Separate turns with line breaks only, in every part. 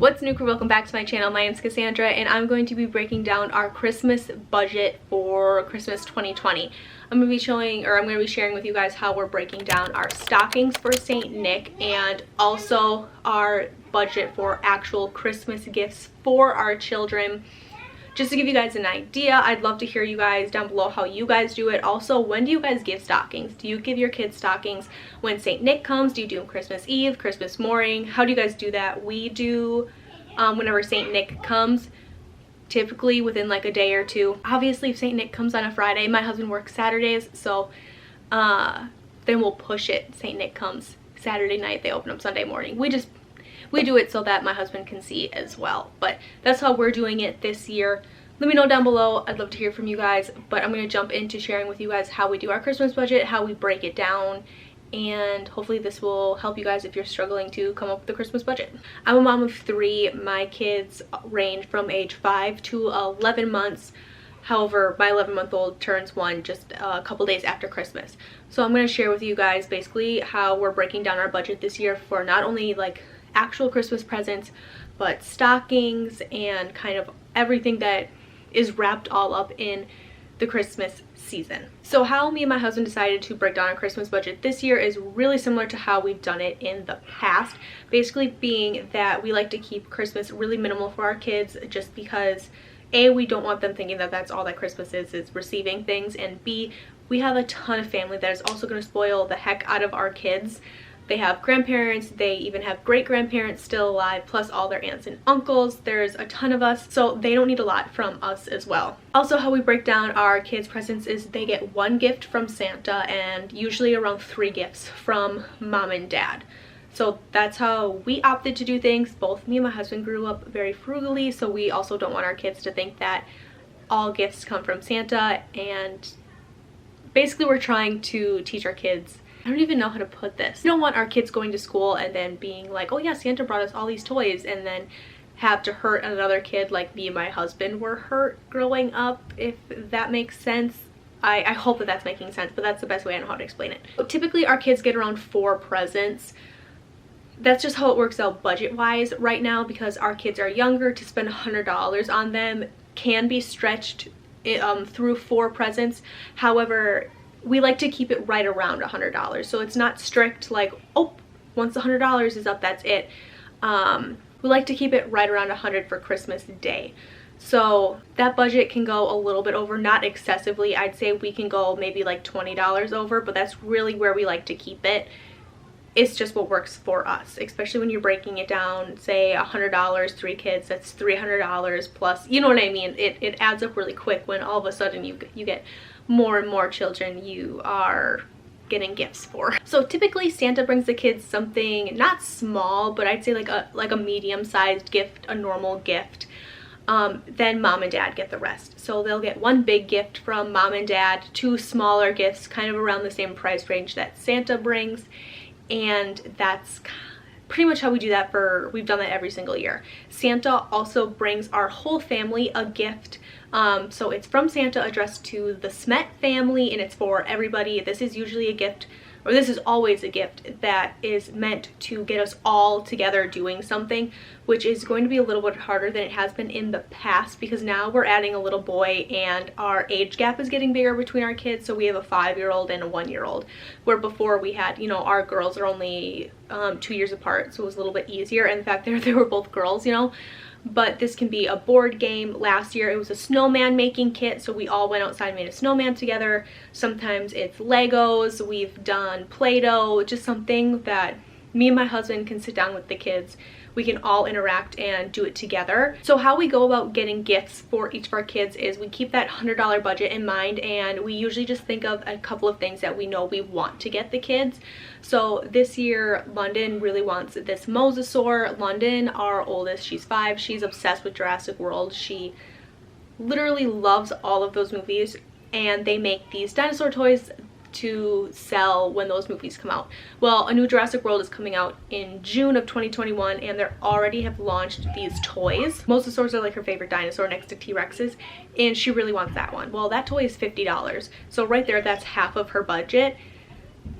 What's new, crew? Welcome back to my channel. My name is Cassandra and I'm going to be breaking down our Christmas budget for Christmas 2020. I'm going to be sharing with you guys how we're breaking down our stockings for St. Nick and also our budget for actual Christmas gifts for our children. Just to give you guys an idea, I'd love to hear you guys down below how you guys do it. Also, when do you guys give stockings? Do you give your kids stockings when St. Nick comes? Do you do them Christmas Eve, Christmas morning? How do you guys do that? We do whenever St. Nick comes, typically within like a day or two. Obviously, if St. Nick comes on a Friday, my husband works Saturdays, so then we'll push it. St. Nick comes Saturday night, they open up Sunday morning. We do it so that my husband can see as well, but that's how we're doing it this year. Let me know down below. I'd love to hear from you guys, but I'm going to jump into sharing with you guys how we do our Christmas budget, how we break it down, and hopefully this will help you guys if you're struggling to come up with a Christmas budget. I'm a mom of 3. My kids range from age 5 to 11 months. However, my 11-month-old turns 1 just a couple days after Christmas. So I'm going to share with you guys basically how we're breaking down our budget this year for not only like actual Christmas presents, but stockings and kind of everything that is wrapped all up in the Christmas season. So how me and my husband decided to break down our Christmas budget this year is really similar to how we've done it in the past. Basically being that we like to keep Christmas really minimal for our kids, just because A, we don't want them thinking that that's all that Christmas is receiving things, and B, we have a ton of family that is also going to spoil the heck out of our kids. They have grandparents, they even have great-grandparents still alive, plus all their aunts and uncles. There's a ton of us, so they don't need a lot from us as well. Also, how we break down our kids' presents is they get 1 gift from Santa and usually around 3 gifts from mom and dad. So that's how we opted to do things. Both me and my husband grew up very frugally, so we also don't want our kids to think that all gifts come from Santa, and basically we're trying to teach our kids, I don't even know how to put this. We don't want our kids going to school and then being like, oh yeah, Santa brought us all these toys, and then have to hurt another kid like me and my husband were hurt growing up, if that makes sense. I hope that that's making sense, but that's the best way I know how to explain it. So typically our kids get around 4 presents. That's just how it works out budget-wise right now, because our kids are younger. To spend $100 on them can be stretched through 4 presents. However, we like to keep it right around $100, so it's not strict like, oh, once the $100 is up, that's it. We like to keep it right around $100 for Christmas Day. So that budget can go a little bit over, not excessively. I'd say we can go maybe like $20 over, but that's really where we like to keep it. It's just what works for us, especially when you're breaking it down. Say $100, 3 kids, that's $300 plus, you know what I mean? It adds up really quick when all of a sudden you get more and more children you are getting gifts for. So typically Santa brings the kids something not small, but I'd say like a medium-sized gift, a normal gift. Then mom and dad get the rest. So they'll get 1 big gift from mom and dad, 2 smaller gifts kind of around the same price range that Santa brings, and that's pretty much how we do that. We've done that every single year. Santa also brings our whole family a gift. So it's from Santa, addressed to the Smet family, and it's for everybody. This is usually a gift, or this is always a gift that is meant to get us all together doing something, which is going to be a little bit harder than it has been in the past, because now we're adding a little boy and our age gap is getting bigger between our kids. So we have a 5-year-old and a 1-year-old, where before we had, you know, our girls are only 2 years apart, so it was a little bit easier. And the fact that they were both girls, you know. But this can be a board game. Last year it was a snowman making kit, so we all went outside and made a snowman together. Sometimes it's Legos, we've done Play-Doh, just something that me and my husband can sit down with the kids. We can all interact and do it together. So how we go about getting gifts for each of our kids is we keep that $100 budget in mind, and we usually just think of a couple of things that we know we want to get the kids. So this year London really wants this mosasaur. London, our oldest, she's 5, she's obsessed with Jurassic World. She literally loves all of those movies, and they make these dinosaur toys to sell when those movies come out. Well, a new Jurassic World is coming out in June of 2021, and they already have launched these toys. Mosasaurs are like her favorite dinosaur next to T-Rexes, and she really wants that one. Well, that toy is $50, so right there, that's half of her budget.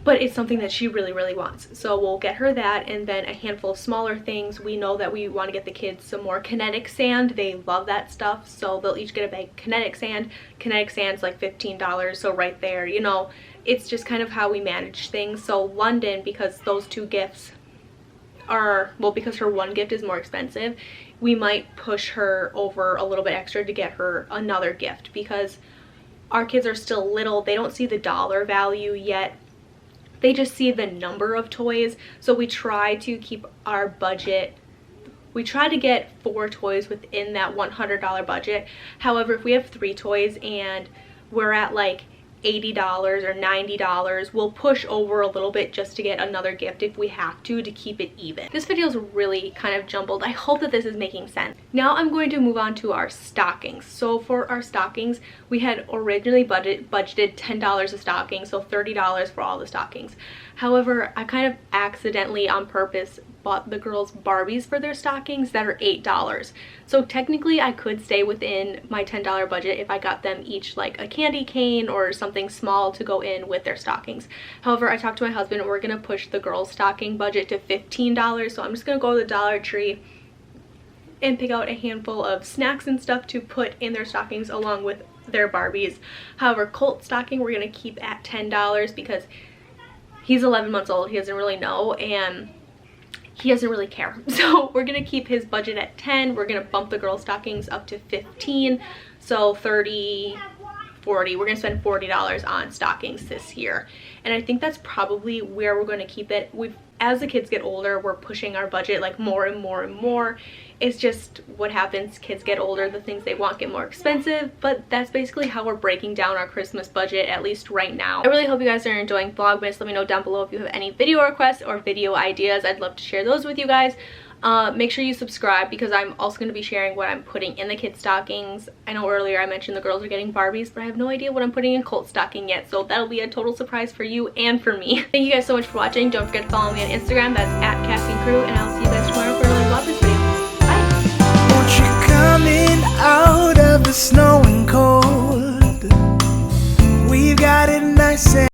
but it's something that she really wants. So we'll get her that, and then a handful of smaller things. We know that we want to get the kids some more kinetic sand. They love that stuff, so they'll each get a bag of kinetic sand. Kinetic sand's like $15, so right there, you know, it's just kind of how we manage things. So London, because those two gifts are, well, because her one gift is more expensive, we might push her over a little bit extra to get her another gift, because our kids are still little. They don't see the dollar value yet. They just see the number of toys. So we try to keep our budget. We try to get 4 toys within that $100 budget. However, if we have 3 toys and we're at like $80 or $90, we'll push over a little bit just to get another gift if we have to keep it even. This video is really kind of jumbled. I hope that this is making sense. Now I'm going to move on to our stockings. So for our stockings, we had originally budgeted $10 a stocking, so $30 for all the stockings. However, I kind of accidentally on purpose bought the girls Barbies for their stockings that are $8. So technically I could stay within my $10 budget if I got them each like a candy cane or something small to go in with their stockings. However, I talked to my husband and we're gonna push the girls stocking budget to $15. So I'm just gonna go to the Dollar Tree and pick out a handful of snacks and stuff to put in their stockings along with their Barbies. However, Colt's stocking we're gonna keep at $10 because he's 11 months old. He doesn't really know and he doesn't really care. So we're gonna keep his budget at 10. We're gonna bump the girl stockings up to 15. So 30, 40. We're gonna spend $40 on stockings this year. And I think that's probably where we're gonna keep it. As the kids get older, we're pushing our budget like more and more. It's just what happens. Kids get older, the things they want get more expensive, but that's basically how we're breaking down our Christmas budget, at least right now. I really hope you guys are enjoying Vlogmas. Let me know down below if you have any video requests or video ideas. I'd love to share those with you guys. Make sure you subscribe because I'm also going to be sharing what I'm putting in the kids' stockings. I know earlier I mentioned the girls are getting Barbies, but I have no idea what I'm putting in Colt's stocking yet, so that'll be a total surprise for you and for me. Thank you guys so much for watching. Don't forget to follow me on Instagram. That's @CaffeineCrew, and I'll see you guys tomorrow for another Vlogmas video.